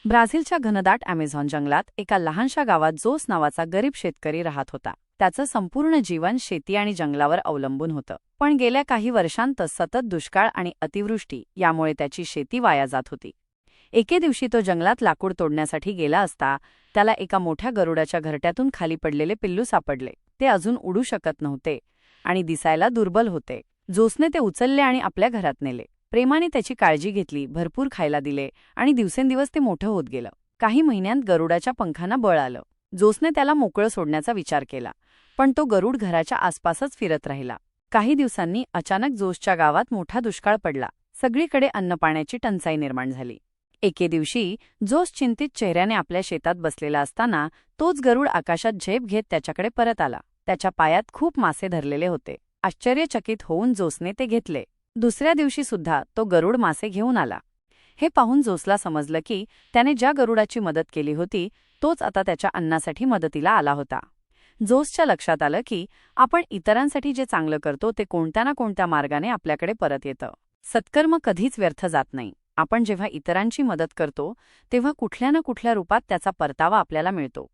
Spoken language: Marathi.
ब्राझीलच्या घनदाट ॲमेझॉन जंगलात एका लहानशा गावात जोस नावाचा गरीब शेतकरी राहत होता. त्याचं संपूर्ण जीवन शेती आणि जंगलावर अवलंबून होतं. पण गेल्या काही वर्षांत सतत दुष्काळ आणि अतिवृष्टी यामुळे त्याची शेती वाया जात होती. एके दिवशी तो जंगलात लाकूड तोडण्यासाठी गेला असता त्याला एका मोठ्या गरुडाच्या घरट्यातून खाली पडलेले पिल्लू सापडले. ते अजून उडू शकत नव्हते आणि दिसायला दुर्बल होते. जोसने ते उचलले आणि आपल्या घरात नेले. प्रेमाने त्याची काळजी घेतली, भरपूर खायला दिले आणि दिवसेंदिवस ते मोठं होत गेलं. काही महिन्यांत गरुडाच्या पंखांना बळ आलं. जोसने त्याला मोकळं सोडण्याचा विचार केला, पण तो गरुड घराच्या आसपासच फिरत राहिला. काही दिवसांनी अचानक जोसच्या गावात मोठा दुष्काळ पडला. सगळीकडे अन्नपाण्याची टंचाई निर्माण झाली. एके दिवशी जोस चिंतित चेहऱ्याने आपल्या शेतात बसलेला असताना तोच गरुड आकाशात झेप घेत त्याच्याकडे परत आला. त्याच्या पायात खूप मासे धरलेले होते. आश्चर्यचकित होऊन जोसने ते घेतले. दुसऱ्या दिवशी सुद्धा तो गरुड मासे घेऊन आला. हे पाहून जोसला समजलं की त्याने ज्या गरुडाची मदत केली होती तोच आता त्याच्या अन्नासाठी मदतीला आला होता. जोसच्या लक्षात आलं की आपण इतरांसाठी जे चांगलं करतो ते कोणत्या ना कोणत्या मार्गाने आपल्याकडे परत येतं. सत्कर्म कधीच व्यर्थ जात नाही. आपण जेव्हा इतरांची मदत करतो तेव्हा कुठल्या ना कुठल्या रूपात त्याचा परतावा आपल्याला मिळतो.